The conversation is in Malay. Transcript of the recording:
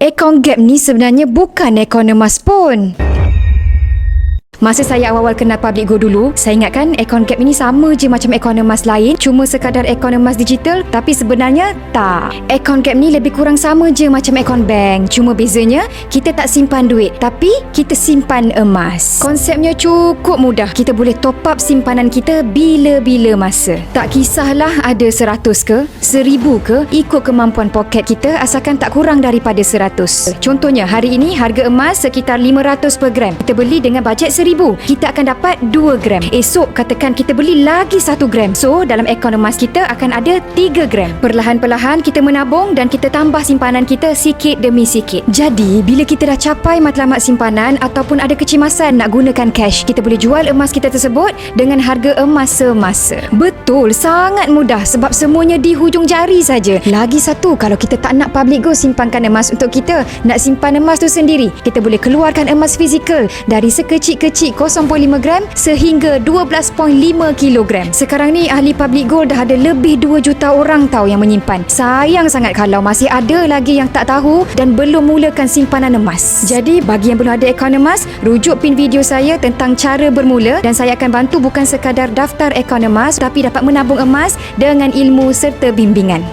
Akaun Gap ni sebenarnya bukan akaun emas pun. Masa saya awal-awal kenal Public Go dulu, saya ingatkan akaun Gap ini sama je macam akaun emas lain, cuma sekadar akaun emas digital, tapi sebenarnya tak. Akaun Gap ni lebih kurang sama je macam akaun bank, cuma bezanya kita tak simpan duit, tapi kita simpan emas. Konsepnya cukup mudah, kita boleh top up simpanan kita bila-bila masa. Tak kisahlah ada 100 ke, 1000 ke, ikut kemampuan poket kita asalkan tak kurang daripada 100. Contohnya, hari ini harga emas sekitar 500 per gram. Kita beli dengan bajet 1000, kita akan dapat 2 gram. Esok katakan kita beli lagi 1 gram. So dalam akaun emas kita akan ada 3 gram. Perlahan-perlahan kita menabung dan kita tambah simpanan kita sikit demi sikit. Jadi bila kita dah capai matlamat simpanan ataupun ada kecemasan nak gunakan cash, kita boleh jual emas kita tersebut dengan harga emas semasa. Betul, sangat mudah sebab semuanya di hujung jari saja. Lagi satu, kalau kita tak nak Public Go simpankan emas untuk kita, nak simpan emas tu sendiri, kita boleh keluarkan emas fizikal dari sekecil-kecil 0.5 gram sehingga 12.5 kilogram. Sekarang ni ahli Public Gold dah ada lebih 2 juta orang tahu yang menyimpan. Sayang sangat kalau masih ada lagi yang tak tahu dan belum mulakan simpanan emas. Jadi bagi yang belum ada akaun emas, rujuk pin video saya tentang cara bermula dan saya akan bantu bukan sekadar daftar akaun emas tapi dapat menabung emas dengan ilmu serta bimbingan.